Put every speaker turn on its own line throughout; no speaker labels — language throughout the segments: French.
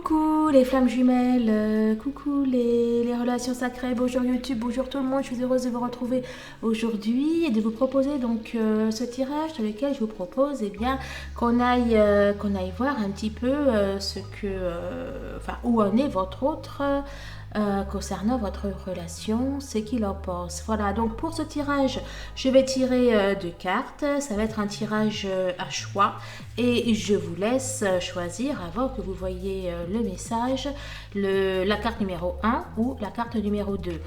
Coucou les flammes jumelles, coucou les relations sacrées, bonjour YouTube, bonjour tout le monde, je suis heureuse de vous retrouver aujourd'hui et de vous proposer donc ce tirage dans lequel je vous propose qu'on aille voir un petit peu où en est votre autre concernant votre relation, ce qu'il en pense. Voilà, donc pour ce tirage, je vais tirer deux cartes. Ça va être un tirage à choix et je vous laisse choisir avant que vous voyez le message, la carte numéro 1 ou la carte numéro 2.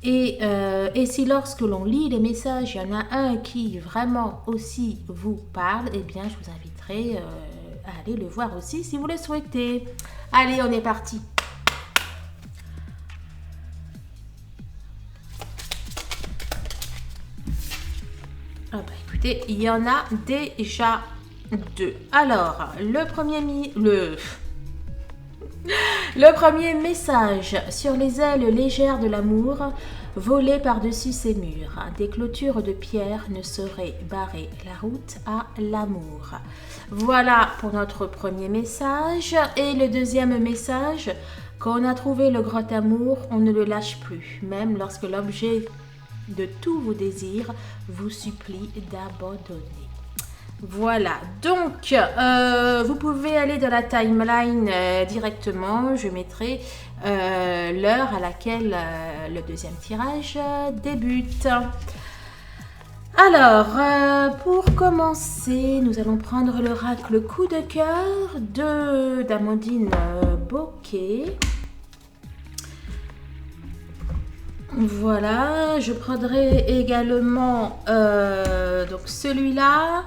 Et si lorsque l'on lit les messages, il y en a un qui vraiment aussi vous parle, eh bien je vous inviterai à aller le voir aussi si vous le souhaitez. Allez, on est parti. Ah bah écoutez, il y en a déjà deux. Alors, le premier message sur les ailes légères de l'amour, voler par-dessus ces murs. Des clôtures de pierre ne sauraient barrer la route à l'amour. Voilà pour notre premier message. Et le deuxième message, quand on a trouvé le grand amour, on ne le lâche plus, même lorsque l'objet de tous vos désirs vous supplie d'abandonner. Voilà, donc vous pouvez aller dans la timeline directement, je mettrai l'heure à laquelle le deuxième tirage débute. Alors, pour commencer, nous allons prendre l'oracle coup de cœur d'Amandine Bocquet. Voilà, je prendrai également donc celui-là,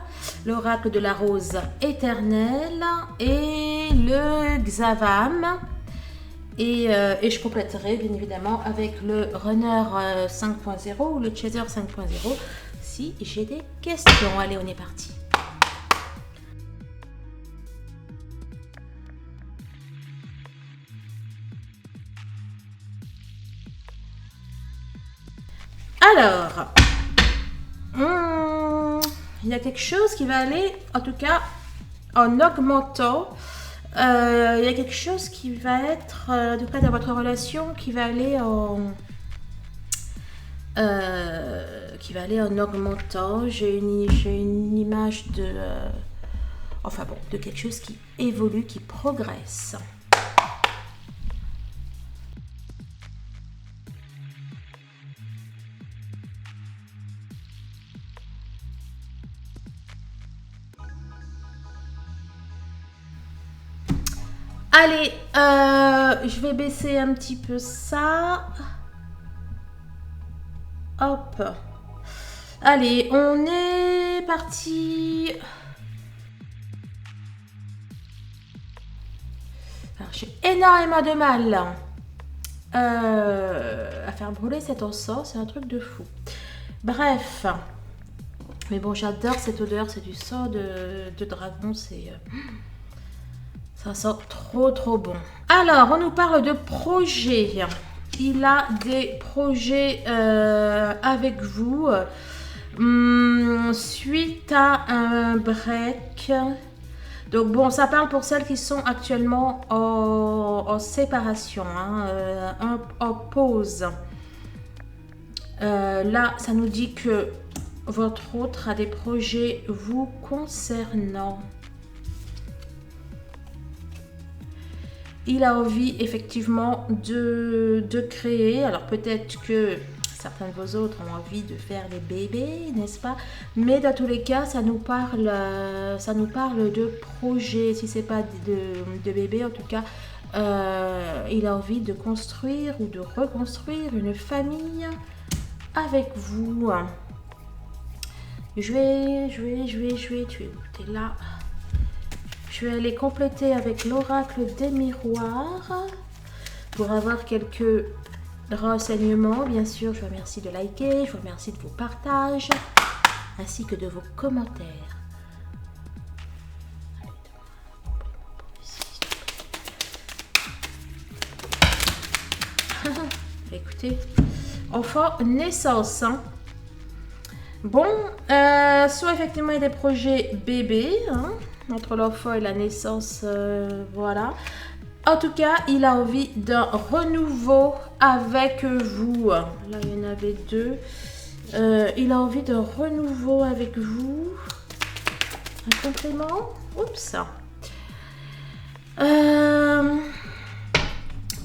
l'oracle de la rose éternelle et le Xavam. Et je compléterai bien évidemment avec le runner 5.0 ou le chaser 5.0 si j'ai des questions. Allez, on est parti. Alors, il y a quelque chose qui va aller, en tout cas, en augmentant. Il y a quelque chose qui va être, en tout cas dans votre relation, qui va aller en augmentant. J'ai une image de quelque chose qui évolue, qui progresse. Allez, je vais baisser un petit peu ça. Hop. Allez, on est parti. Alors, j'ai énormément de mal à faire brûler cet encens. C'est un truc de fou. Bref. Mais bon, j'adore cette odeur. C'est du sang de dragon. Ça sent trop bon. Alors, on nous parle de projets. Il a des projets avec vous suite à un break. Donc bon, ça parle pour celles qui sont actuellement en séparation, en pause. Là, ça nous dit que votre autre a des projets vous concernant. Il a envie effectivement de créer. Alors peut-être que certains de vos autres ont envie de faire des bébés, n'est-ce pas? Mais dans tous les cas, ça nous parle de projet. Si c'est pas de bébé, en tout cas, il a envie de construire ou de reconstruire une famille avec vous. Tu es où? T'es là. Je vais aller compléter avec l'oracle des miroirs pour avoir quelques renseignements. Bien sûr, je vous remercie de liker, je vous remercie de vos partages ainsi que de vos commentaires. Écoutez, enfant, naissance. Bon, soit effectivement il y a des projets bébés, entre l'enfant et la naissance, voilà. En tout cas, il a envie d'un renouveau avec vous. Là, il y en avait deux. Il a envie d'un renouveau avec vous. Un complément. Oups.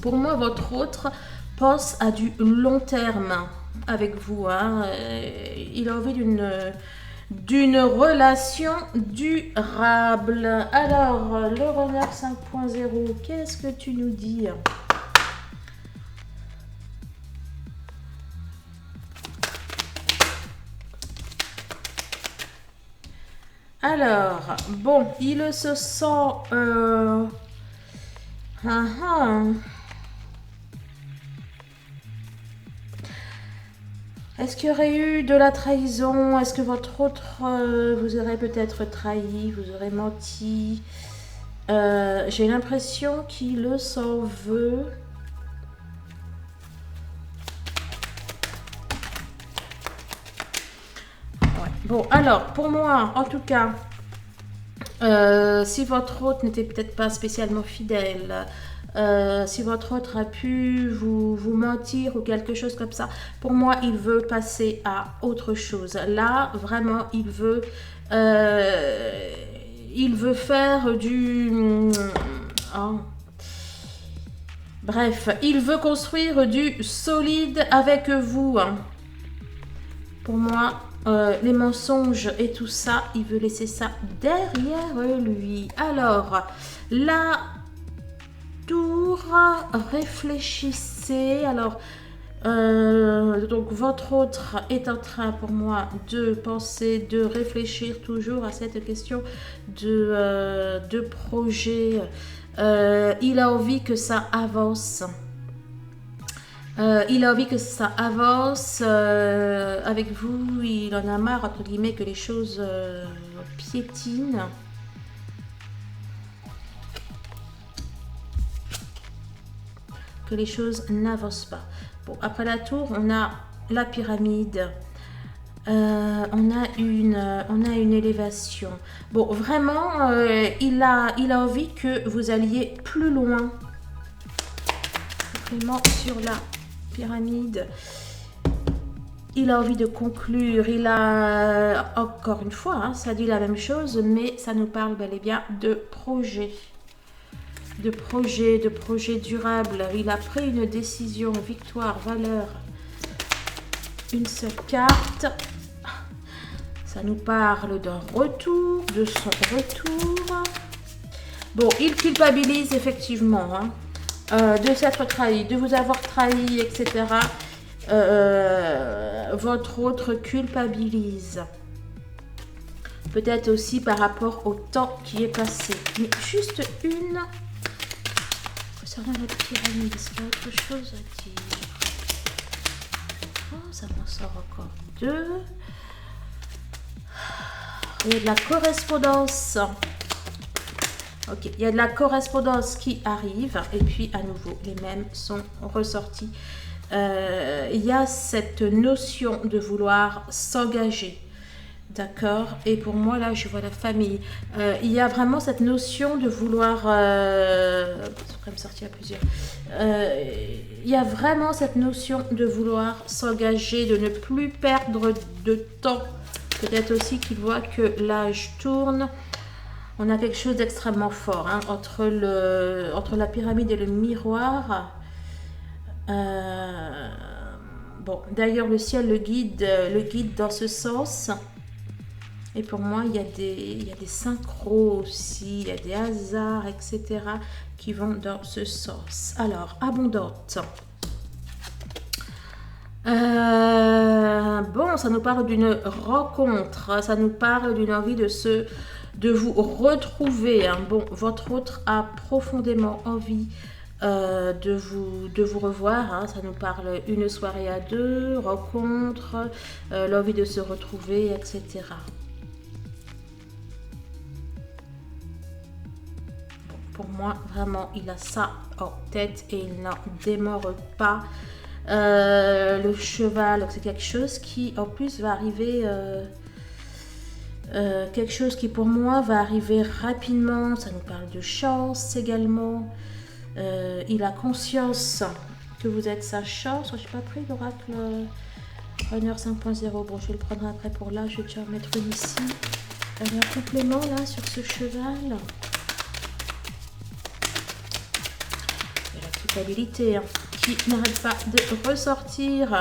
Pour moi, votre autre pense à du long terme avec vous. Hein. Il a envie d'une relation durable. Alors, le renard 5.0, qu'est-ce que tu nous dis? Alors, bon, il se sent... Est-ce qu'il y aurait eu de la trahison? Est-ce que votre autre vous aurait peut-être trahi, vous aurait menti? J'ai l'impression qu'il s'en veut. Ouais. Bon, alors, pour moi, en tout cas, si votre hôte n'était peut-être pas spécialement fidèle, si votre autre a pu vous mentir ou quelque chose comme ça, pour moi, il veut passer à autre chose. Là, vraiment, il veut faire du... Oh. Bref, il veut construire du solide avec vous. Pour moi, les mensonges et tout ça, il veut laisser ça derrière lui. Alors, la tour, réfléchissez. Alors, donc votre autre est en train pour moi de penser, de réfléchir toujours à cette question de projet. Il a envie que ça avance. Il a envie que ça avance avec vous. Il en a marre, entre guillemets, que les choses piétinent. Que les choses n'avancent pas. Bon, après la tour, on a la pyramide. On a une élévation. Bon, vraiment, il a envie que vous alliez plus loin. Vraiment sur la pyramide. Il a envie de conclure. Il a, encore une fois, hein, ça dit la même chose, mais ça nous parle bel et bien de projet. De projet durable. Il a pris une décision, victoire, valeur. Une seule carte. Ça nous parle d'un retour, de son retour. Bon, il culpabilise effectivement de s'être trahi, de vous avoir trahi, etc. Votre autre culpabilise. Peut-être aussi par rapport au temps qui est passé. Mais juste une... Concernant la pyramide, est-ce qu'il y a autre chose à dire? Oh, ça m'en sort encore deux. Il y a de la correspondance. Ok, il y a de la correspondance qui arrive. Et puis, à nouveau, les mêmes sont ressortis. Il y a cette notion de vouloir s'engager. D'accord. Et pour moi, là, je vois la famille. Il y a vraiment cette notion de vouloir... ça pourrait me sortir à plusieurs. Il y a vraiment cette notion de vouloir s'engager, de ne plus perdre de temps. Peut-être aussi qu'il voit que l'âge tourne. On a quelque chose d'extrêmement fort hein, entre la pyramide et le miroir. Bon, d'ailleurs, le ciel le guide dans ce sens. Et pour moi, il y a des synchros aussi, il y a des hasards, etc. qui vont dans ce sens. Alors, abondante. Bon, ça nous parle d'une rencontre, ça nous parle d'une envie de vous retrouver. Hein. Bon, votre autre a profondément envie de vous revoir. Hein. Ça nous parle une soirée à deux, rencontre, l'envie de se retrouver, etc. Pour moi, vraiment, il a ça en tête et il n'en démord pas. Le cheval, c'est quelque chose qui, en plus, va arriver... quelque chose qui, pour moi, va arriver rapidement. Ça nous parle de chance également. Il a conscience que vous êtes sa chance. Je n'ai pas pris l'oracle Runner 5.0. Bon, je vais le prendre après pour là. Je vais déjà en mettre une ici. Un complément là sur ce cheval. Et la culpabilité hein, qui n'arrête pas de ressortir.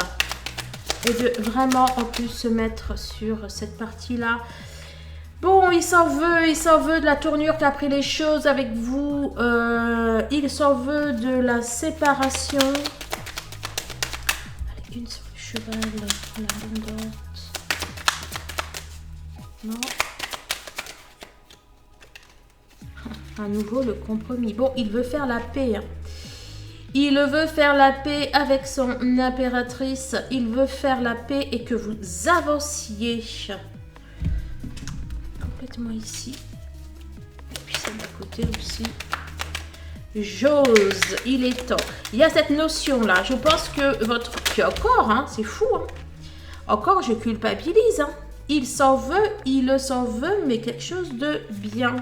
Et de vraiment en plus se mettre sur cette partie-là. Bon, il s'en veut de la tournure qu'a pris les choses avec vous. Il s'en veut de la séparation. Allez, une sur le cheval, la rondotte. Non. À nouveau le compromis. Bon, il veut faire la paix. Hein. Il veut faire la paix avec son impératrice. Il veut faire la paix et que vous avanciez. Complètement ici. Et puis ça d'un côté aussi. J'ose. Il est temps. Il y a cette notion-là. Je pense que votre... Puis encore, hein, c'est fou. Hein. Encore, je culpabilise. Hein. Il s'en veut. Il s'en veut, mais quelque chose de bien.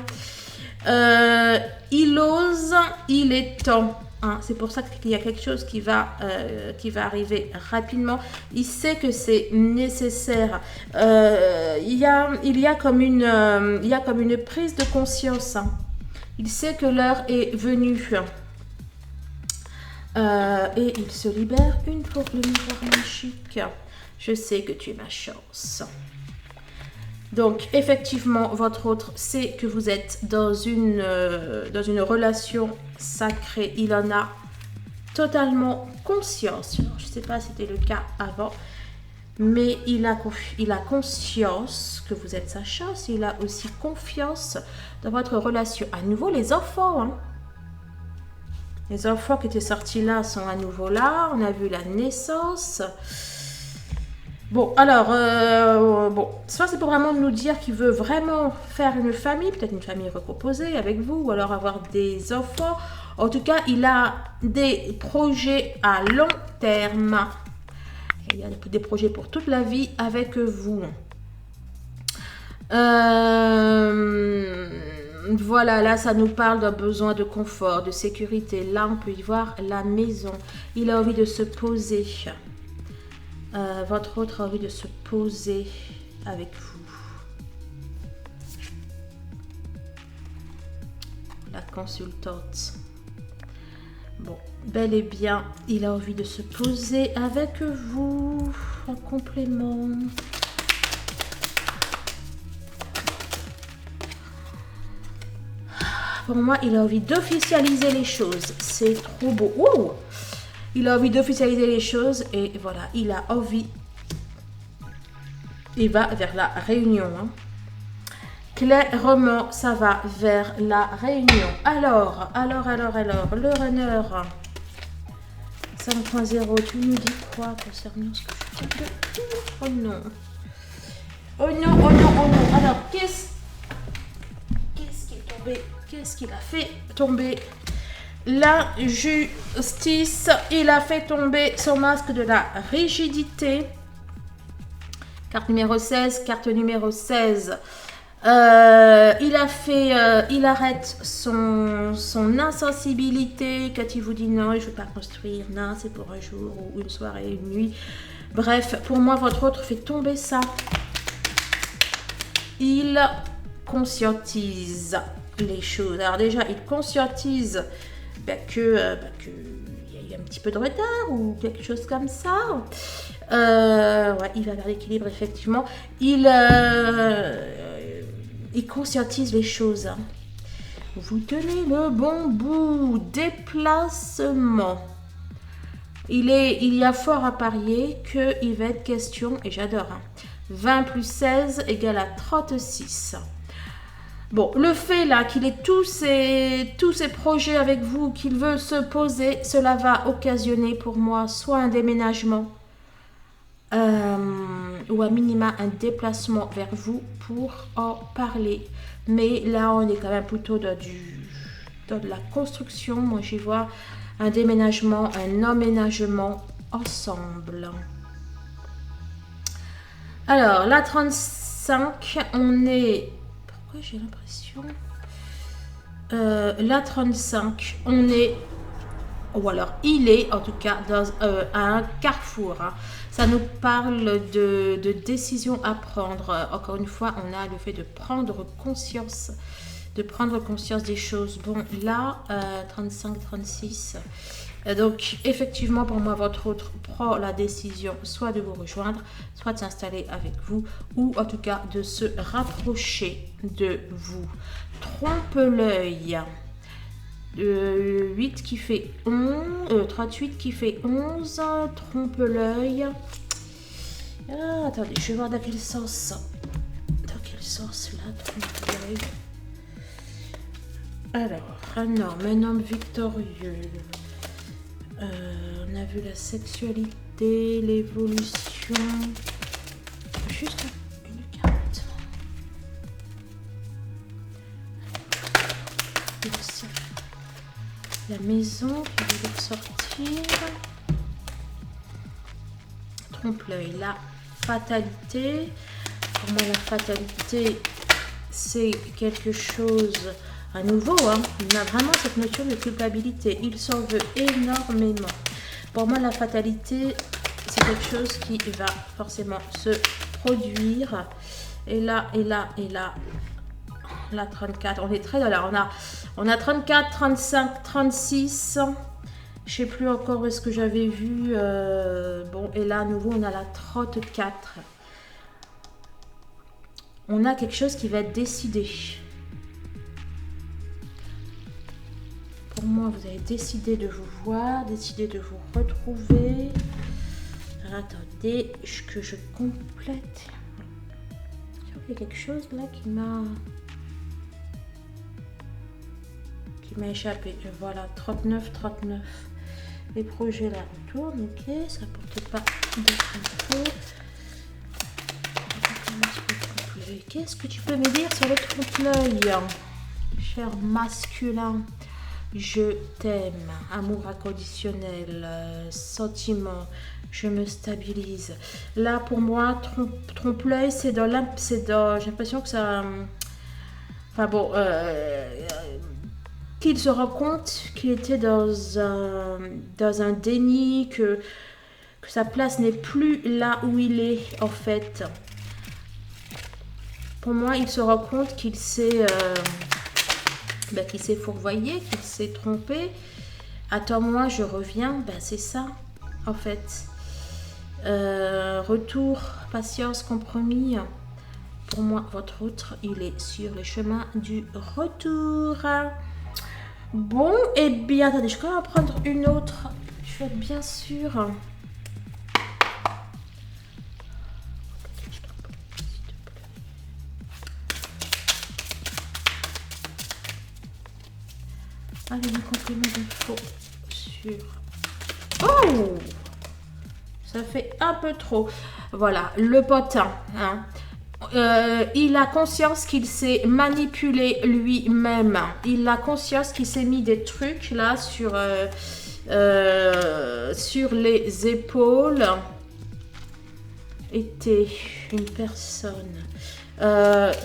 Il ose. Il est temps. Hein, c'est pour ça qu'il y a quelque chose qui va arriver rapidement. Il sait que c'est nécessaire. Il y a comme une prise de conscience. Hein. Il sait que l'heure est venue. Et il se libère une pour le miroir magique. Je sais que tu es ma chance. Donc, effectivement, votre autre sait que vous êtes dans une relation sacrée. Il en a totalement conscience. Alors, je ne sais pas si c'était le cas avant, mais il a conscience que vous êtes sa chance. Il a aussi confiance dans votre relation. À nouveau, les enfants. Hein. Les enfants qui étaient sortis là sont à nouveau là. On a vu la naissance. Bon, alors, ça c'est pour vraiment nous dire qu'il veut vraiment faire une famille, peut-être une famille recomposée avec vous, ou alors avoir des enfants. En tout cas, il a des projets à long terme. Il y a des projets pour toute la vie avec vous. Voilà, là ça nous parle d'un besoin de confort, de sécurité. Là, on peut y voir la maison. Il a envie de se poser. Votre autre a envie de se poser avec vous. La consultante. Bon, bel et bien, il a envie de se poser avec vous en complément. Pour moi, il a envie d'officialiser les choses. C'est trop beau. Ouh! Il a envie d'officialiser les choses et voilà, il a envie. Il va vers la réunion. Hein. Clairement, ça va vers la réunion. Alors, le runner 5.0, tu nous dis quoi concernant ce que je dis de... Oh non. Oh non, oh non, oh non. Alors, qu'est-ce qui est tombé? Qu'est-ce qu'il a fait tomber? La justice, il a fait tomber son masque de la rigidité. Carte numéro 16, carte numéro 16. Il arrête son insensibilité quand il vous dit non, je ne veux pas construire, non, c'est pour un jour ou une soirée, une nuit. Bref, pour moi, votre autre fait tomber ça. Il conscientise les choses. Alors déjà, il conscientise qu'il y a un petit peu de retard ou quelque chose comme ça. Ouais, il va vers l'équilibre, effectivement. Il conscientise les choses. Vous tenez le bon bout. Déplacement. Il y a fort à parier qu'il va être question, et j'adore, hein, 20 plus 16 égale à 36. Bon, le fait là qu'il ait tous ces projets avec vous, qu'il veut se poser, cela va occasionner pour moi soit un déménagement ou à minima un déplacement vers vous pour en parler. Mais là, on est quand même plutôt dans de la construction. Moi, j'y vois un déménagement, un emménagement ensemble. Alors, la 35, on est... Pourquoi j'ai l'impression la 35, on est ou alors il est en tout cas dans à un carrefour. Hein. Ça nous parle de décisions à prendre. Encore une fois, on a le fait de prendre conscience des choses. Bon, là, 35, 36. Donc, effectivement, pour moi, votre autre prend la décision soit de vous rejoindre, soit de s'installer avec vous, ou en tout cas de se rapprocher de vous. Trompe l'œil. 8 qui fait 11, 38 qui fait 11, trompe l'œil. Ah, attendez, je vais voir dans quel sens. Dans quel sens là, trompe l'œil. Alors, un homme victorieux. On a vu la sexualité, l'évolution. Juste une carte. La maison qui veut sortir. Trompe-l'œil, la fatalité. Pour moi, la fatalité, c'est quelque chose à nouveau. Hein. Il a vraiment cette notion de culpabilité. Il s'en veut énormément. Pour moi, la fatalité, c'est quelque chose qui va forcément se produire. Et là, et là, et là. La 34, on est très dans là. On a 34, 35, 36. Je sais plus encore où est-ce que j'avais vu. Bon, et là, à nouveau, on a la 34. On a quelque chose qui va être décidé. Pour moi, vous avez décidé de vous voir, décidé de vous retrouver. Alors, attendez, que je complète. Il y a quelque chose là qui m'a échappé. Voilà, 39, 39. Les projets là retournent, ok, ça porte pas d'infos. Qu'est-ce que tu peux me dire sur le trompe-l'œil, cher masculin? Je t'aime, amour inconditionnel, sentiment, je me stabilise. Là, pour moi, trompe-l'œil, c'est dans j'ai l'impression que ça... Enfin bon, qu'il se rend compte qu'il était dans un déni, que sa place n'est plus là où il est, en fait. Pour moi, il se rend compte qu'il s'est... qu'il s'est fourvoyé, qu'il s'est trompé. Attends-moi, je reviens. Ben, c'est ça, en fait. Retour, patience, compromis. Pour moi, votre autre, il est sur le chemin du retour. Bon, et bien, attendez, je vais quand même prendre une autre. Je vais être bien sûre. Allez, le complément d'info sur... Oh! Ça fait un peu trop. Voilà, le potin. Hein. Il a conscience qu'il s'est manipulé lui-même. Il a conscience qu'il s'est mis des trucs là sur les épaules. Était une personne.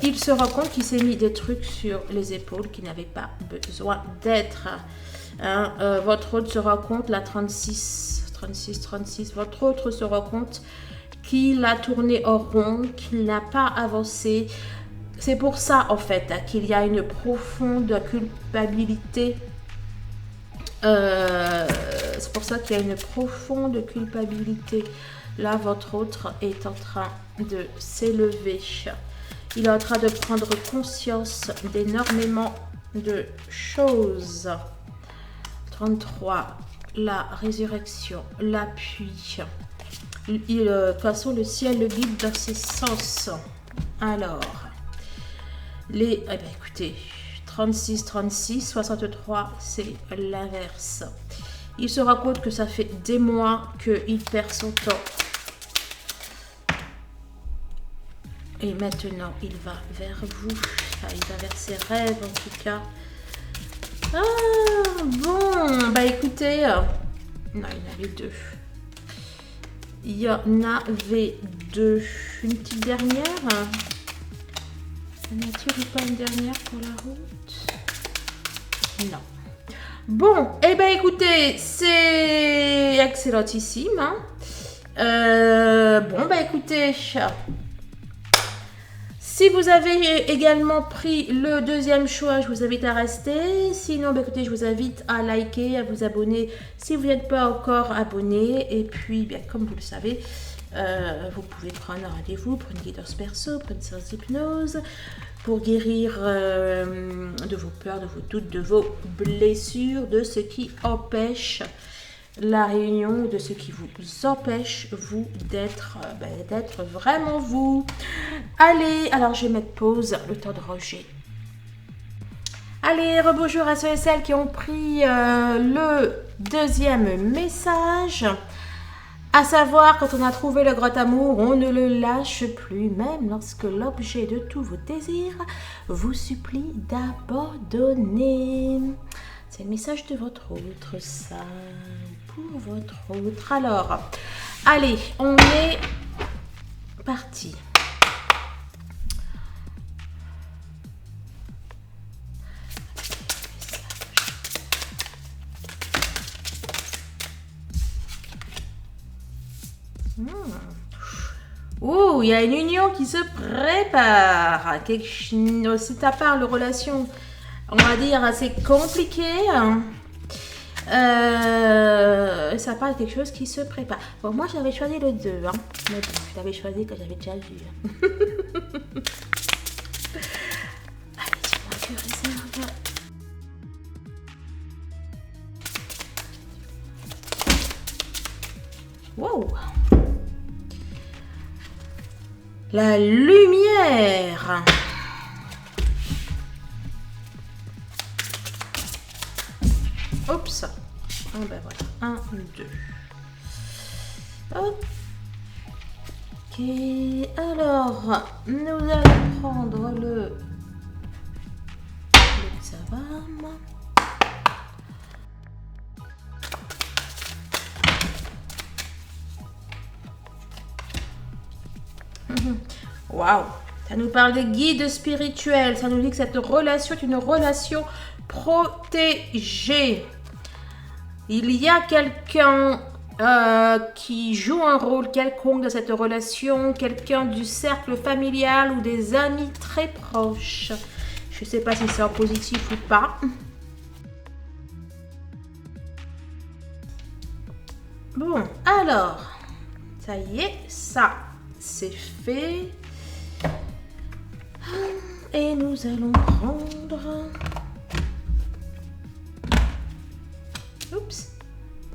Il se rend compte qu'il s'est mis des trucs sur les épaules qui n'avaient pas besoin d'être. Hein, votre autre se rend compte, la 36, votre autre se rend compte qu'il a tourné en rond, qu'il n'a pas avancé. C'est pour ça, en fait, qu'il y a une profonde culpabilité. C'est pour ça qu'il y a une profonde culpabilité. Là, votre autre est en train de s'élever. Il est en train de prendre conscience d'énormément de choses. 33, la résurrection, l'appui. De toute façon, le ciel le guide dans ses sens. Alors, écoutez, 36, 36, 63, c'est l'inverse. Il se rend compte que ça fait des mois qu'il perd son temps. Et maintenant, il va vers vous. Enfin, il va vers ses rêves, en tout cas. Ah, bon. Bah, écoutez. Non, il y en avait deux. Il y en avait deux. Une petite dernière. La nature ou pas une dernière pour la route? Non. Bon, eh bien écoutez, c'est excellentissime. Hein. Bon, bah écoutez, si vous avez également pris le deuxième choix, je vous invite à rester. Sinon, bah écoutez, je vous invite à liker, à vous abonner si vous n'êtes pas encore abonné. Et puis, bien, comme vous le savez, vous pouvez prendre un rendez-vous pour une guidance perso, pour une séance d'hypnose, pour guérir de vos peurs, de vos doutes, de vos blessures, de ce qui empêche la réunion, de ce qui vous empêche, vous, d'être vraiment vous. Allez, alors je vais mettre pause, le temps de ranger. Allez, rebonjour à ceux et celles qui ont pris le deuxième message. À savoir, quand on a trouvé le grand amour, on ne le lâche plus, même lorsque l'objet de tous vos désirs vous supplie d'abandonner. C'est le message de votre autre, ça, pour votre autre. Alors, allez, on est parti. Oh, il y a une union qui se prépare. C'est à part le relation, on va dire, assez compliqué. Ça parle de quelque chose qui se prépare. Bon, moi, j'avais choisi le 2. Hein. Mais bon, je l'avais choisi quand j'avais déjà vu. Allez, dis-moi que réserve. Wow. La lumière. Oups. Ah ben voilà. 1, 2. Ok. Alors, nous allons prendre le hexagramme. Waouh, ça nous parle des guides spirituels, ça nous dit que cette relation est une relation protégée. Il y a quelqu'un qui joue un rôle quelconque dans cette relation, quelqu'un du cercle familial ou des amis très proches. Je ne sais pas si c'est en positif ou pas. Bon, alors, ça y est, ça, c'est fait. Et nous allons prendre... Oups,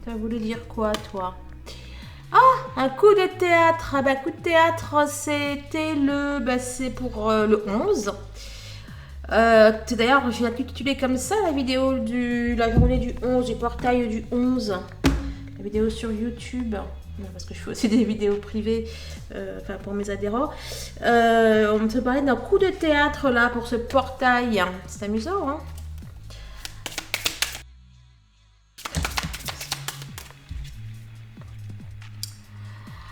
t'as voulu dire quoi, toi? Ah, un coup de théâtre. Ah bah, coup de théâtre, c'était le... Bah, c'est pour le 11. D'ailleurs, je l'ai intitulé comme ça, la vidéo de la journée du 11, du portail du 11. La vidéo sur YouTube. Non, parce que je fais aussi des vidéos privées pour mes adhérents. On me parlait d'un coup de théâtre là pour ce portail. C'est amusant, hein?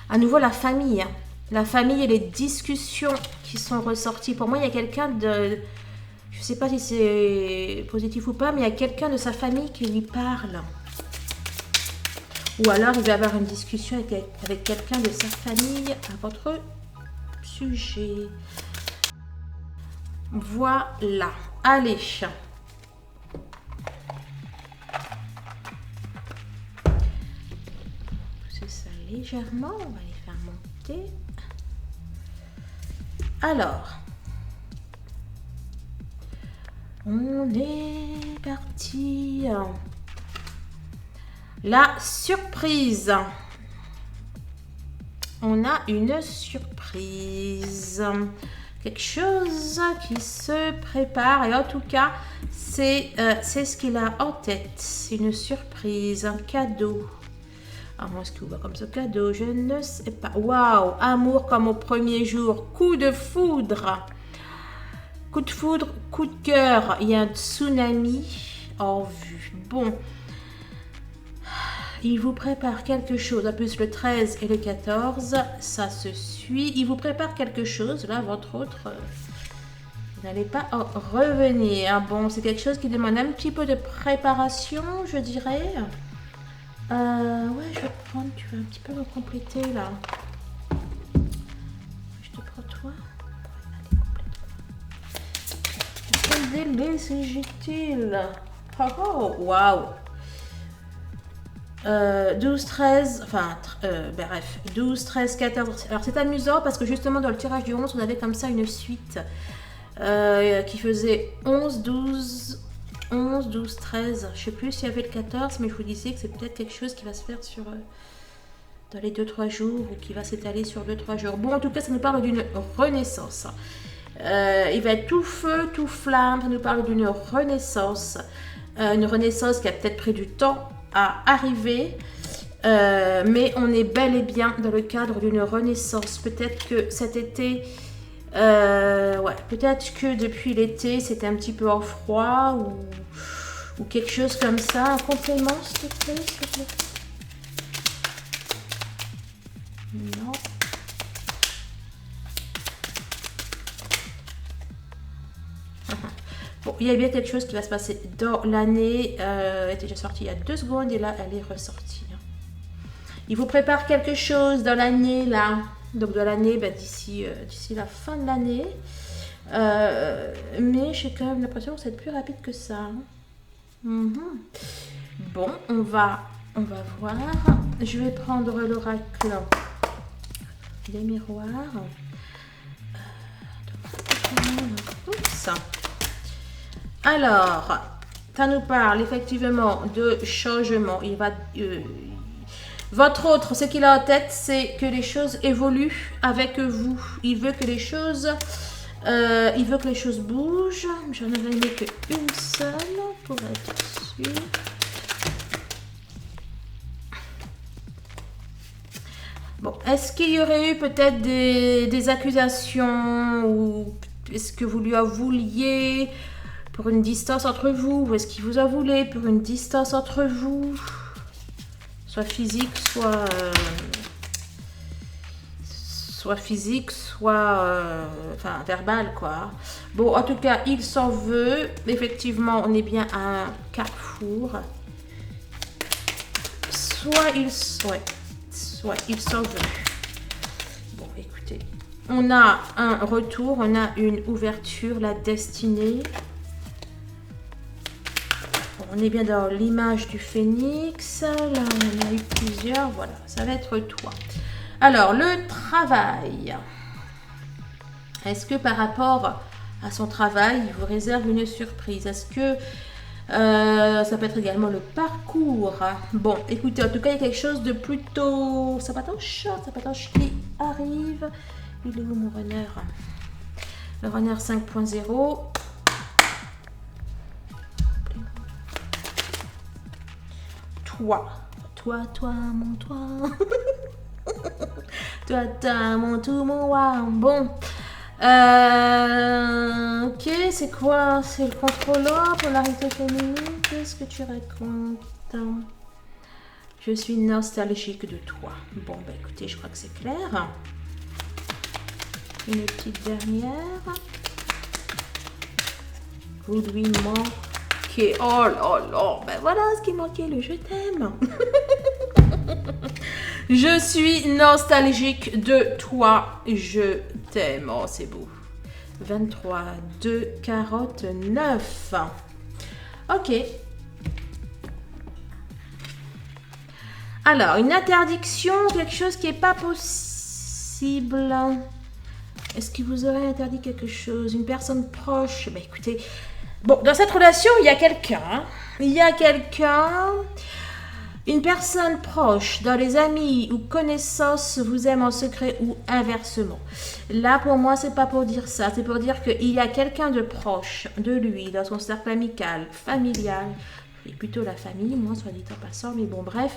À nouveau, la famille. La famille et les discussions qui sont ressorties. Pour moi, il y a quelqu'un de... Je ne sais pas si c'est positif ou pas, mais il y a quelqu'un de sa famille qui lui parle. Ou alors, il va avoir une discussion avec quelqu'un de sa famille à votre sujet. Voilà. Allez. Pousser ça légèrement. On va les faire monter. Alors. On est parti. La surprise. On a une surprise. Quelque chose qui se prépare. Et en tout cas, c'est ce qu'il a en tête. C'est une surprise, un cadeau. Alors, est-ce qu'il voit comme ce cadeau? Je ne sais pas. Waouh! Amour comme au premier jour. Coup de foudre. Coup de foudre, coup de cœur. Il y a un tsunami en vue. Bon. Il vous prépare quelque chose, en plus le 13 et le 14, ça se suit. Il vous prépare quelque chose, là, votre autre Vous n'allez pas en revenir. Bon, c'est quelque chose qui demande un petit peu de préparation, je dirais. Ouais, je vais te prendre, tu vas un petit peu me compléter là. Je te prends toi. Allez, complète-moi. Quel délai s'agit-il? Oh, waouh! 12, 13, enfin, bref, 12, 13, 14. Alors c'est amusant parce que justement dans le tirage du 11, on avait comme ça une suite qui faisait 11, 12, 11, 12, 13. Je sais plus s'il y avait le 14, mais je vous disais que c'est peut-être quelque chose qui va se faire sur dans les 2-3 jours ou qui va s'étaler sur 2-3 jours. Bon, en tout cas, ça nous parle d'une renaissance. Il va être tout feu, tout flamme. Ça nous parle d'une renaissance. Une renaissance qui a peut-être pris du temps à arriver, mais on est bel et bien dans le cadre d'une renaissance. Peut-être que cet été, ouais, peut-être que depuis l'été, c'était un petit peu en froid ou quelque chose comme ça. Un complément, s'il te plaît, s'il te plaît. Non. Bon, il y a bien quelque chose qui va se passer dans l'année. Elle est déjà sortie il y a 2 secondes et là, elle est ressortie. Il vous prépare quelque chose dans l'année, là. Donc, dans l'année, bah, d'ici la fin de l'année. Mais j'ai quand même l'impression que c'est plus rapide que ça. Bon, on va voir. Je vais prendre l'oracle des miroirs. Oups. Alors, ça nous parle effectivement de changement. Il va, votre autre, ce qu'il a en tête, c'est que les choses évoluent avec vous. Il veut que les choses, bougent. J'en avais aimé qu'une seule pour être sûr. Bon, est-ce qu'il y aurait eu peut-être des accusations ou est-ce que vous lui avouliez pour une distance entre vous ou est-ce qu'il vous a voulu pour une distance entre vous, soit physique, soit physique, soit enfin verbal quoi. Bon, en tout cas, il s'en veut. Effectivement, on est bien à un carrefour. Soit il s'en veut. Bon, écoutez, on a un retour, on a une ouverture, la destinée. On est bien dans l'image du phénix. Là, on en a eu plusieurs. Voilà, ça va être toi. Alors, le travail. Est-ce que par rapport à son travail, il vous réserve une surprise? Est-ce que ça peut être également le parcours? Bon, écoutez, en tout cas, il y a quelque chose de plutôt sympatoche qui arrive. Il est où mon runner? Le runner 5.0. Toi, mon toi. toi, mon tout, mon wa. Bon. Ok, c'est quoi? C'est le contrôleur, polarité féminine. Qu'est-ce que tu racontes? Je suis nostalgique de toi. Bon, bah écoutez, je crois que c'est clair. Une petite dernière. Vous lui manquez. Oh là là, ben voilà ce qui manquait, le je t'aime. Je suis nostalgique de toi, je t'aime. Oh, c'est beau. 23, 2, carotte, 9. Ok. Alors, une interdiction, quelque chose qui n'est pas possible. Est-ce qu'il vous aurait interdit quelque chose? Une personne proche? Ben écoutez, bon, dans cette relation, il y a quelqu'un. Hein. Il y a quelqu'un... Une personne proche, dans les amis ou connaissances, vous aime en secret ou inversement. Là, pour moi, c'est pas pour dire ça. C'est pour dire qu'il y a quelqu'un de proche de lui, dans son cercle amical, familial, et plutôt la famille, moi, soit dit en passant, mais bon, bref.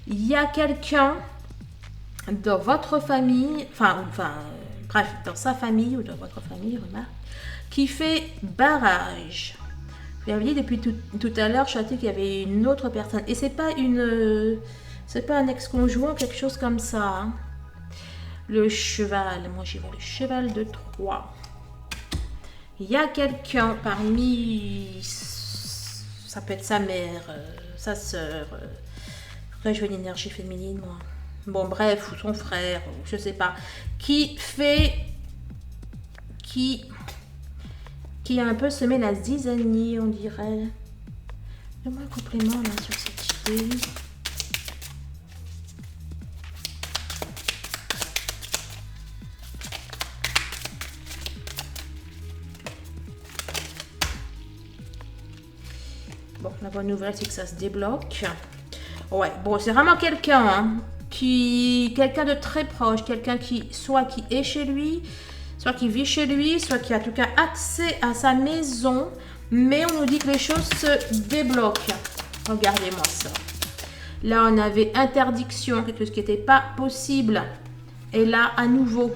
Il y a quelqu'un dans votre famille, bref, dans sa famille ou dans votre famille, remarque, qui fait barrage. Vous avez dit depuis tout à l'heure, Châté, qu'il y avait une autre personne. Et c'est pas un ex-conjoint, quelque chose comme ça. Hein. Le cheval, moi j'y vois le cheval de Troie. il y a quelqu'un parmi, ça peut être sa mère, sa soeur, après je veux une énergie féminine moi, bon bref, ou son frère, ou je sais pas, qui a un peu semé la zizanie, on dirait. Donne-moi un complément là sur cette idée. Bon, la bonne nouvelle, c'est que ça se débloque. Ouais, bon, c'est vraiment quelqu'un hein, quelqu'un de très proche, quelqu'un qui est chez lui, soit qui vit chez lui, soit qui a en tout cas accès à sa maison, mais on nous dit que les choses se débloquent. Regardez-moi ça. Là, on avait interdiction, quelque chose qui n'était pas possible. Et là, à nouveau.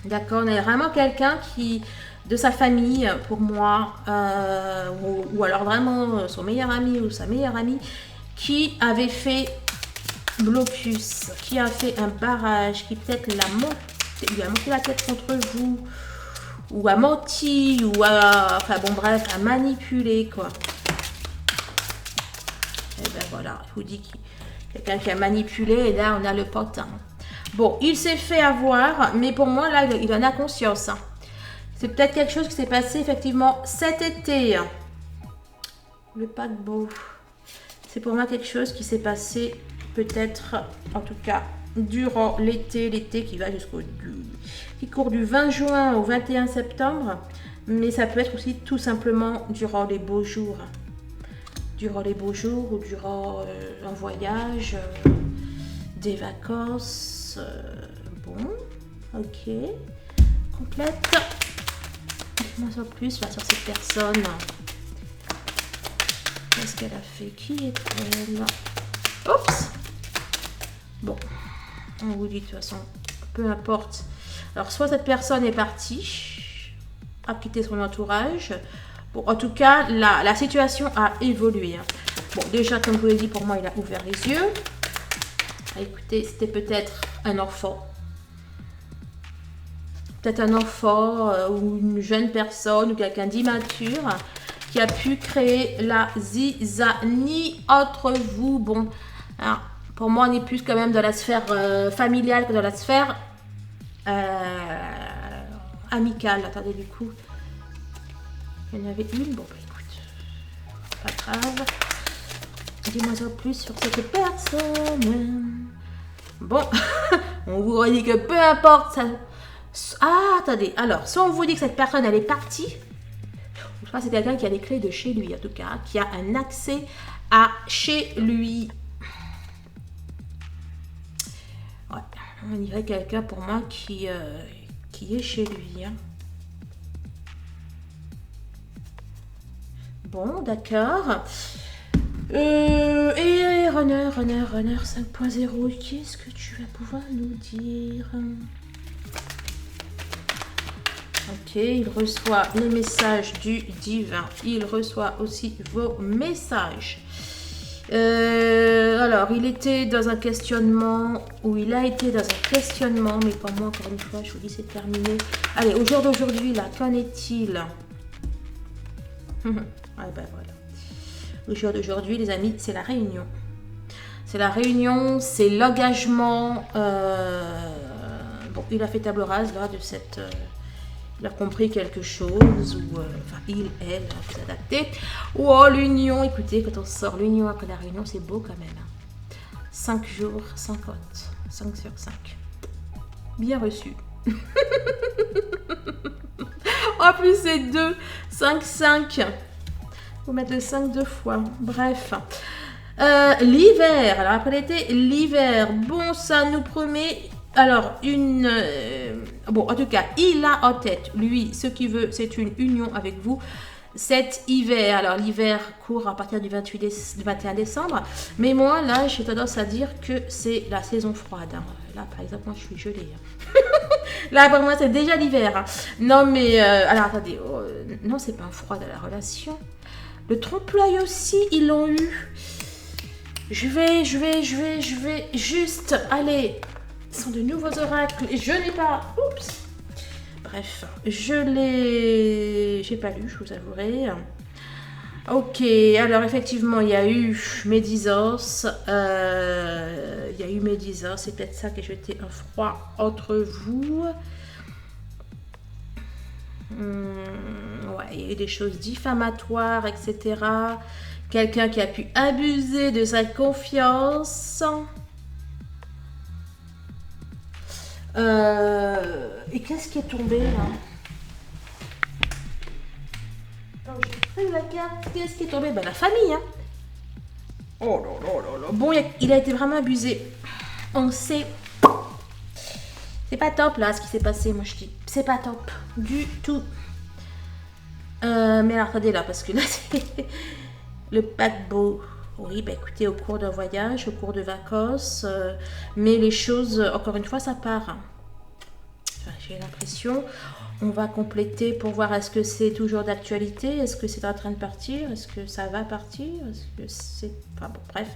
D'accord, on a vraiment quelqu'un qui, de sa famille, pour moi, ou alors vraiment son meilleur ami ou sa meilleure amie, qui avait fait blocus, qui a fait un barrage, qui peut-être lui a monté la tête contre vous, ou a menti, ou enfin bon bref, a manipulé quoi. Et ben voilà, je vous dis quelqu'un qui a manipulé, et là on a le potin. Bon, il s'est fait avoir, mais pour moi là il en a conscience. Hein. C'est peut-être quelque chose qui s'est passé effectivement cet été. Le paquebot. C'est pour moi quelque chose qui s'est passé peut-être, en tout cas, durant l'été qui va qui court du 20 juin au 21 septembre, mais ça peut être aussi tout simplement durant les beaux jours. Durant les beaux jours ou durant un voyage, des vacances. Bon, ok. Complète. Dis-moi en plus là, sur cette personne. Qu'est-ce qu'elle a fait? Qui est-elle? Oups! Bon, on vous dit de toute façon, peu importe. Alors, soit cette personne est partie, a quitté son entourage. Bon, en tout cas, la situation a évolué. Hein. Bon, déjà, comme je vous l'ai dit, pour moi, il a ouvert les yeux. Ah, écoutez, c'était peut-être un enfant. Peut-être un enfant ou une jeune personne ou quelqu'un d'immature qui a pu créer la zizanie entre vous. Bon, alors, pour moi, on est plus quand même dans la sphère familiale que dans la sphère amicale. Attendez, du coup, il y en avait une. Bon, bah, écoute, pas grave. Dis-moi en plus sur cette personne. Bon, on vous redit que peu importe ça. Ah, attendez. Alors, soit on vous dit que cette personne, elle est partie. Je crois que c'est quelqu'un qui a les clés de chez lui, en tout cas, qui a un accès à chez lui. Ouais, on dirait quelqu'un pour moi qui est chez lui. Hein. Bon, d'accord. Et Runner 5.0, qu'est-ce que tu vas pouvoir nous dire? Ok, il reçoit les messages du divin. Il reçoit aussi vos messages. Alors, il était dans un questionnement, ou il a été dans un questionnement, mais pas moi, encore une fois, je vous dis, c'est terminé. Allez, au jour d'aujourd'hui, là, qu'en est-il? Ah ben voilà. Au jour d'aujourd'hui, les amis, c'est la réunion. C'est la réunion, c'est l'engagement. Bon, il a fait table rase, là, de cette... il a compris quelque chose, ou enfin il, elle, vous adaptez. Oh, l'union, écoutez, quand on sort l'union après la réunion, c'est beau quand même. 5 jours, 50, 5 sur 5. Bien reçu. En plus, c'est 2, 5, 5. Faut mettre le 5 deux fois. Bref. L'hiver. Alors, après l'été, l'hiver. Bon, ça nous promet... Alors, bon, en tout cas, il a en tête, lui, ce qu'il veut, c'est une union avec vous cet hiver. Alors, l'hiver court à partir du 21 décembre. Mais moi, là, j'ai tendance à dire que c'est la saison froide. Hein. Là, par exemple, moi, je suis gelée. Hein. Là, pour moi, c'est déjà l'hiver. Hein. Non, mais... alors, attendez. Oh, non, c'est pas un froid dans la relation. Le trompe-l'œil aussi, ils l'ont eu. Je vais juste... Allez... Ce sont de nouveaux oracles et je n'ai pas... Oups. bref, j'ai pas lu, je vous avouerai. Ok, alors effectivement, il y a eu médisance. C'est peut-être ça qui a jeté un froid entre vous. Ouais, il y a eu des choses diffamatoires, etc. Quelqu'un qui a pu abuser de sa confiance. Et qu'est-ce qui est tombé là? La carte, qu'est-ce qui est tombé? Ben, la famille, hein. Oh là là là là. Bon, il a été vraiment abusé. On sait. C'est pas top là ce qui s'est passé, moi je dis. C'est pas top du tout. Mais alors, attendez là, parce que là, c'est le paquebot. Oui, bah écoutez, au cours d'un voyage, au cours de vacances, mais les choses, encore une fois, ça part. Enfin, j'ai l'impression. On va compléter pour voir est-ce que c'est toujours d'actualité, est-ce que c'est en train de partir, est-ce que ça va partir, est-ce que c'est... Enfin bon, bref.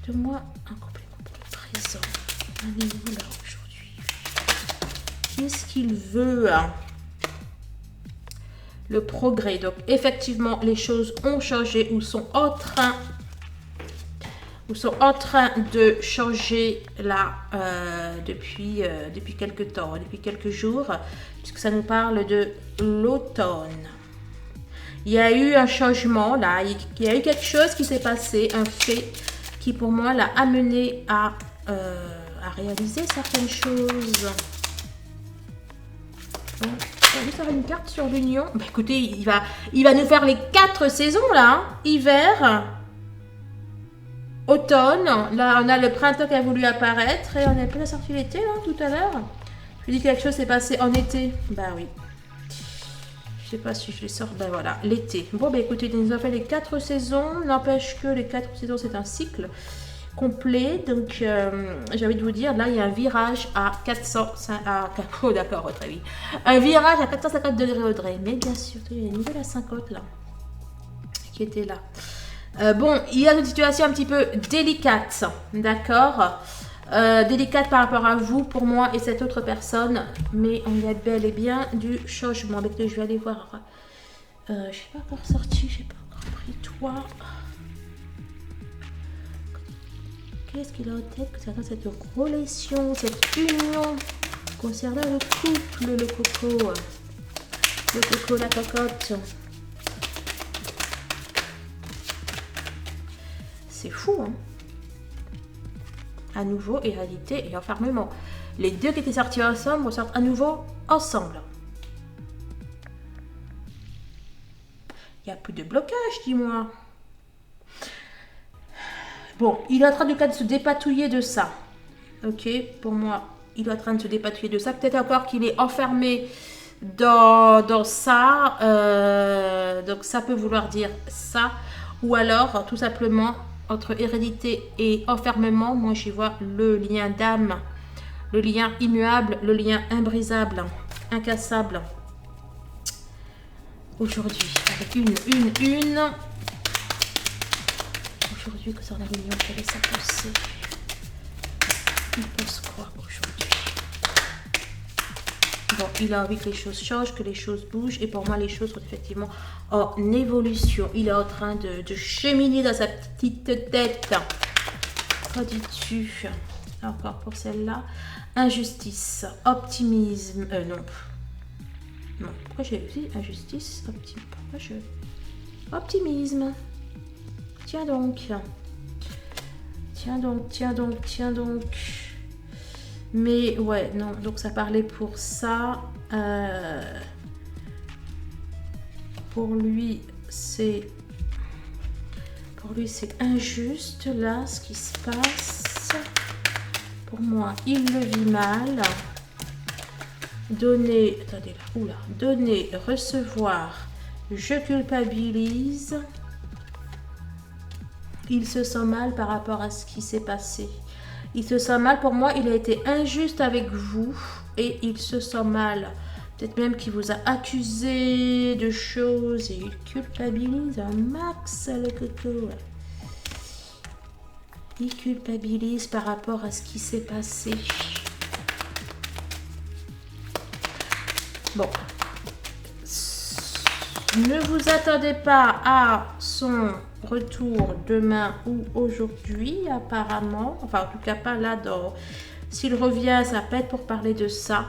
Donne-moi un complément pour le présent. On est où là aujourd'hui? Qu'est-ce qu'il veut? Le progrès. Donc effectivement, les choses ont changé ou sont en train de changer là depuis quelques temps, depuis quelques jours, puisque ça nous parle de l'automne. Il y a eu un changement là, il y a eu quelque chose qui s'est passé, un fait qui pour moi l'a amené à réaliser certaines choses. Bon, on va faire une carte sur l'union. Bah, écoutez, il va nous faire les 4 saisons là, hein. Hiver, automne, là on a le printemps qui a voulu apparaître et on a pas sorti l'été là tout à l'heure. Je dis que quelque chose s'est passé en été. Bah oui. Je sais pas si je les sors. Ben voilà, l'été. Bon, ben écoutez, il nous a fait les 4 saisons. N'empêche que les 4 saisons, c'est un cycle complet. Donc, j'ai envie de vous dire, là, il y a un virage à 450. Oh, d'accord, Audrey, oui. Un virage à 450 degrés, Audrey. Mais bien sûr, il y a une nouvelle à 50 là. Qui était là. Bon, il y a une situation un petit peu délicate. D'accord. Délicate par rapport à vous, pour moi et cette autre personne, mais on y a bel et bien du changement. Avec je vais aller voir. Je ne suis pas encore sortie, j'ai pas encore pris toi. Qu'est-ce qu'il a en tête concernant cette relation, cette union, concernant le couple, le coco, la cocotte. C'est fou, hein. À nouveau, réalité et enfermement. Les deux qui étaient sortis ensemble ressortent à nouveau ensemble. Il n'y a plus de blocage, dis-moi. Bon, il est en train de se dépatouiller de ça. Ok, pour moi, il est en train de se dépatouiller de ça. Peut-être encore qu'il est enfermé dans ça. Donc ça peut vouloir dire ça. Ou alors, tout simplement... Entre hérédité et enfermement, moi j'y vois le lien d'âme, le lien immuable, le lien imbrisable, incassable. Aujourd'hui, avec une. Aujourd'hui, concernant l'union, quelle est sa pensée? Il pense quoi aujourd'hui? Bon, il a envie que les choses changent, que les choses bougent. Et pour moi, les choses sont effectivement en évolution. Il est en train de cheminer dans sa petite tête. Qu'en dis-tu? Encore pour celle-là. Injustice, optimisme. Non. Non. Pourquoi j'ai dit injustice, optimisme? Pourquoi je... Optimisme. Tiens donc. Tiens donc. Mais ouais, non, donc ça parlait pour ça. Pour lui, c'est injuste là ce qui se passe. Pour moi, il le vit mal. Donner, attendez là, oula, donner, recevoir, je culpabilise. Il se sent mal par rapport à ce qui s'est passé. Il se sent mal, pour moi, il a été injuste avec vous et il se sent mal. Peut-être même qu'il vous a accusé de choses et il culpabilise un max, le coco. Il culpabilise par rapport à ce qui s'est passé. Bon. Ne vous attendez pas à son retour demain ou aujourd'hui, apparemment. Enfin, en tout cas, pas là. S'il revient, ça peut être pour parler de ça.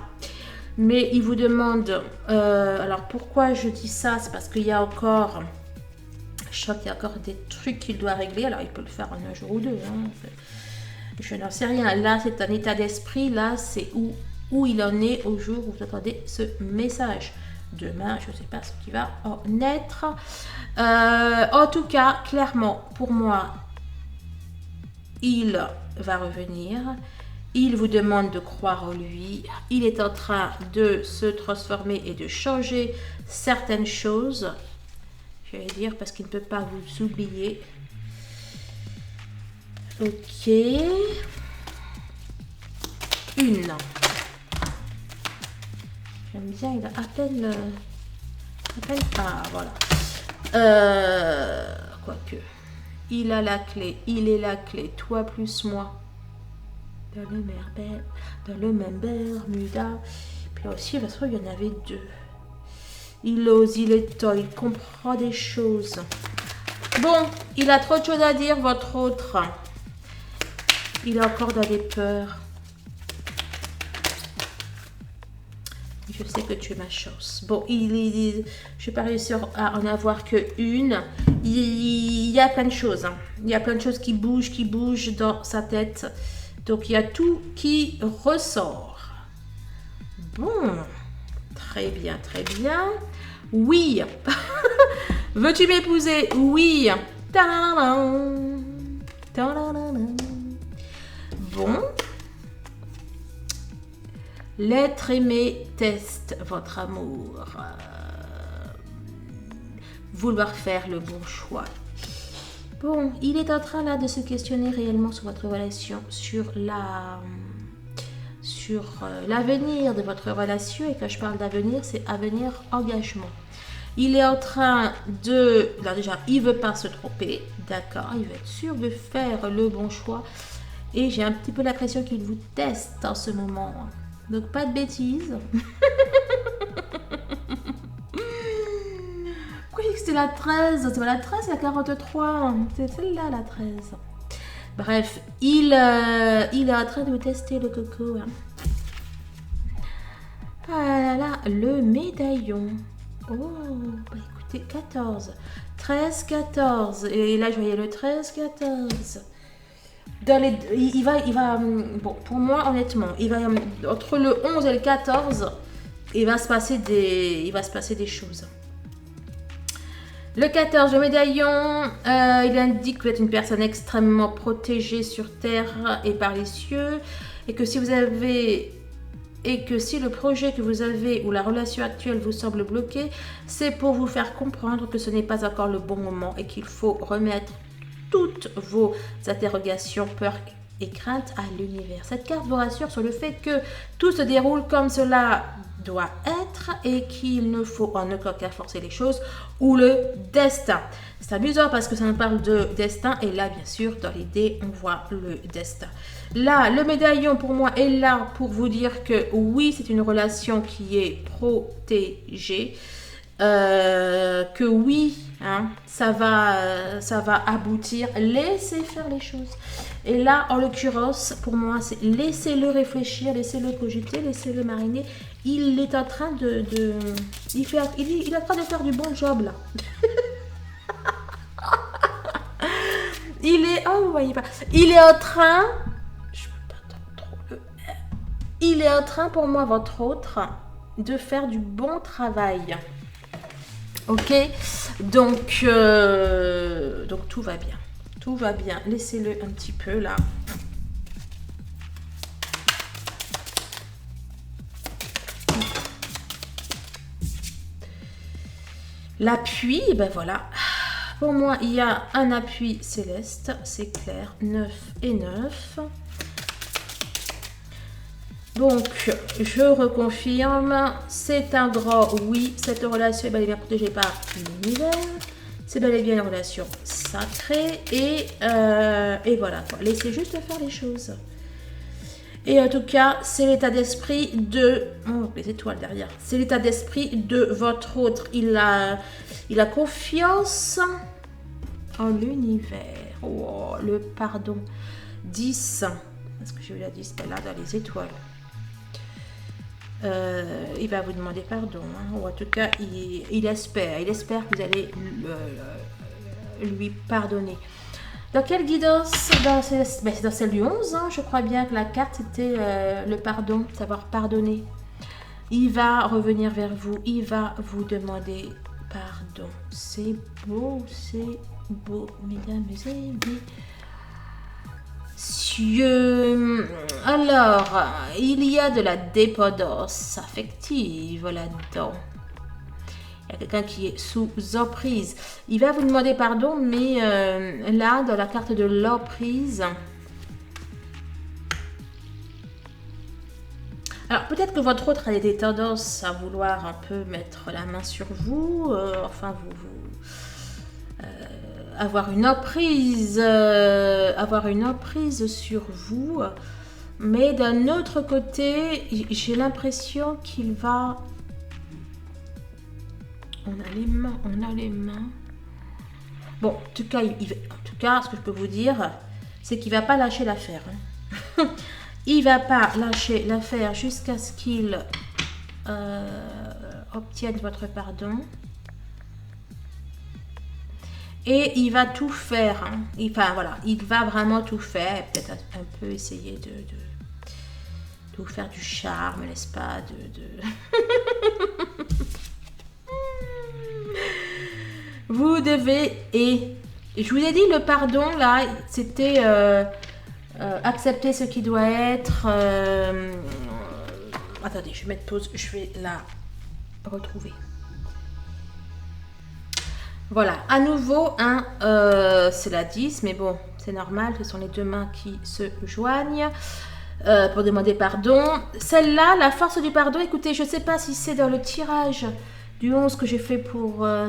Mais il vous demande... alors, pourquoi je dis ça? C'est parce qu'il y a encore... Je sens qu'il y a encore des trucs qu'il doit régler. Alors, il peut le faire en un jour ou deux. Hein. Je n'en sais rien. Là, c'est un état d'esprit. Là, c'est où il en est au jour où vous attendez ce message. Demain, je ne sais pas ce qui va en naître. En tout cas, clairement, pour moi, il va revenir. Il vous demande de croire en lui. Il est en train de se transformer et de changer certaines choses. Je vais dire parce qu'il ne peut pas vous oublier. Ok. Une. J'aime bien, il a à peine ah, voilà. Quoique. Il a la clé. Il est la clé. Toi plus moi. Dans le même Bermuda. Puis là aussi, parce qu'il y en avait deux. Il ose, il est temps, il comprend des choses. Bon, il a trop de choses à dire, votre autre. Il est encore dans des peurs. Je sais que tu es ma chance. Bon, je n'ai pas réussi à en avoir qu'une. Il y a plein de choses. Hein. Il y a plein de choses qui bougent dans sa tête. Donc, il y a tout qui ressort. Bon, très bien, très bien. Oui. Veux-tu m'épouser? Oui. Bon. L'être aimé teste votre amour. Vouloir faire le bon choix. Bon, il est en train là de se questionner réellement sur votre relation, sur l'avenir de votre relation. Et quand je parle d'avenir, c'est avenir engagement. Il est en train de... Alors déjà, il ne veut pas se tromper. D'accord, il veut être sûr de faire le bon choix. Et j'ai un petit peu l'impression qu'il vous teste en ce moment. Donc, pas de bêtises. Pourquoi j'ai dit que c'était la 13? C'est pas la 13, c'est la 43. C'est celle-là, la 13. Bref, il est en train de vous tester le coco. Hein. Ah là là, le médaillon. Oh, bah écoutez, 14. 13, 14. Et là, je voyais le 13, 14. Il va, bon, pour moi, honnêtement, entre le 11 et le 14, il va se passer des choses. Le 14, le médaillon, il indique que vous êtes une personne extrêmement protégée sur terre et par les cieux, et que si le projet que vous avez ou la relation actuelle vous semble bloqué, c'est pour vous faire comprendre que ce n'est pas encore le bon moment et qu'il faut remettre toutes vos interrogations, peurs et craintes à l'univers. Cette carte vous rassure sur le fait que tout se déroule comme cela doit être et qu'il ne faut en aucun cas forcer les choses ou le destin. C'est amusant parce que ça nous parle de destin et là, bien sûr, dans l'idée, on voit le destin. Là, le médaillon pour moi est là pour vous dire que oui, c'est une relation qui est protégée. Que oui, hein, ça va aboutir. Laissez faire les choses. Et là, en l'occurrence, pour moi, c'est laissez-le réfléchir, laissez-le cogiter, laissez-le mariner. Il est en train il est en train de faire du bon job là. vous voyez pas. Il est en train. Je peux pas trop. Il est en train, pour moi, votre autre, de faire du bon travail. Ok, donc tout va bien. Tout va bien. Laissez-le un petit peu là. L'appui, ben voilà. Pour moi, il y a un appui céleste, c'est clair. 9 et 9. Donc, je reconfirme, c'est un grand oui, cette relation est bel et bien protégée par l'univers. C'est bel et bien une relation sacrée et voilà quoi. Laissez juste faire les choses. Et en tout cas, c'est l'état d'esprit de... Oh, les étoiles derrière. C'est l'état d'esprit de votre autre. Il a confiance en l'univers. Oh, le pardon. 10. Est-ce que j'ai eu la 10 là dans les étoiles? Il va vous demander pardon. Hein, ou en tout cas, il espère. Il espère que vous allez lui pardonner. Dans quelle guidance? C'est dans celle du 11. Hein, je crois bien que la carte, c'était le pardon, savoir pardonner. Il va revenir vers vous. Il va vous demander pardon. C'est beau, mesdames et messieurs. Alors, il y a de la dépendance affective là-dedans. Il y a quelqu'un qui est sous emprise. Il va vous demander pardon, mais là, dans la carte de l'emprise... Alors, peut-être que votre autre a des tendances à vouloir un peu mettre la main sur vous, avoir une emprise sur vous. Mais d'un autre côté, j'ai l'impression qu'il va... On a les mains. Bon, en tout cas, ce que je peux vous dire, c'est qu'il va pas lâcher l'affaire. Hein. Il va pas lâcher l'affaire jusqu'à ce qu'il obtienne votre pardon. Et il va tout faire. Hein. Enfin, voilà, il va vraiment tout faire. Peut-être un peu essayer de vous faire du charme, n'est-ce pas? Vous devez, et je vous ai dit, le pardon, là, c'était accepter ce qui doit être. Attendez, je vais mettre pause, je vais la retrouver. Voilà, à nouveau, hein, c'est la 10, mais bon, c'est normal, ce sont les deux mains qui se joignent pour demander pardon. Celle-là, la force du pardon, écoutez, je ne sais pas si c'est dans le tirage du 11 que j'ai fait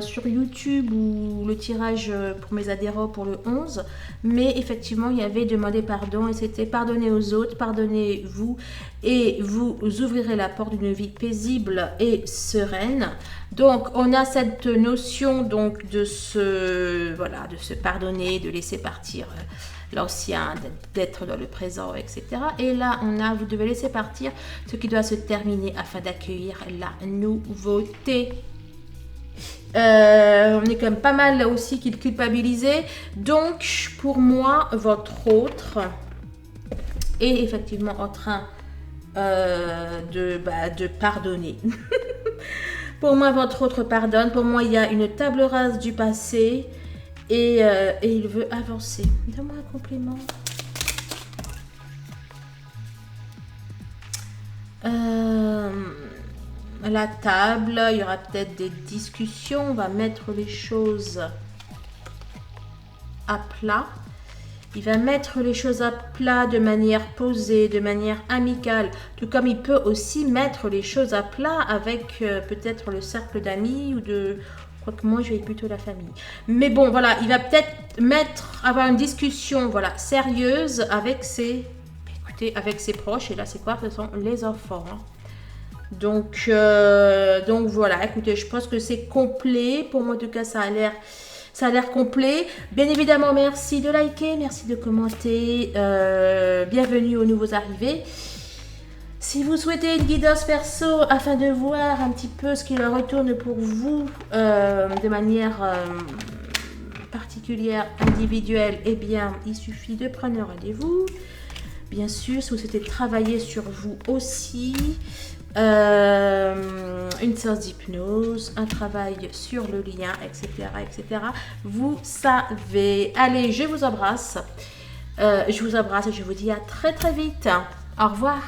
sur YouTube ou le tirage pour mes adhérents pour le 11. Mais effectivement, il y avait demander pardon et c'était pardonner aux autres, pardonnez-vous et vous ouvrirez la porte d'une vie paisible et sereine. Donc, on a cette notion donc de se pardonner, de laisser partir l'ancien, d'être dans le présent, etc. Et là, vous devez laisser partir ce qui doit se terminer afin d'accueillir la nouveauté. On est quand même pas mal aussi culpabilisé. Donc, pour moi, votre autre est effectivement en train de pardonner. Pour moi, votre autre pardonne. Pour moi, il y a une table rase du passé. Et il veut avancer. Donne-moi un compliment. La table, il y aura peut-être des discussions. On va mettre les choses à plat. Il va mettre les choses à plat de manière posée, de manière amicale. Tout comme il peut aussi mettre les choses à plat avec peut-être le cercle d'amis ou de... Quoique moi, je vais plutôt la famille. Mais bon, voilà, il va peut-être avoir une discussion, voilà, sérieuse avec ses proches. Et là, c'est quoi? Ce sont les enfants. Hein. Donc voilà, écoutez, je pense que c'est complet. Pour moi, en tout cas, ça a l'air complet. Bien évidemment, merci de liker, merci de commenter. Bienvenue aux nouveaux arrivés. Si vous souhaitez une guidance perso afin de voir un petit peu ce qui leur retourne pour vous de manière particulière, individuelle, eh bien, il suffit de prendre un rendez-vous. Bien sûr, si vous souhaitez travailler sur vous aussi, une séance d'hypnose, un travail sur le lien, etc., etc. Vous savez. Allez, je vous embrasse. Et je vous dis à très très vite. Au revoir.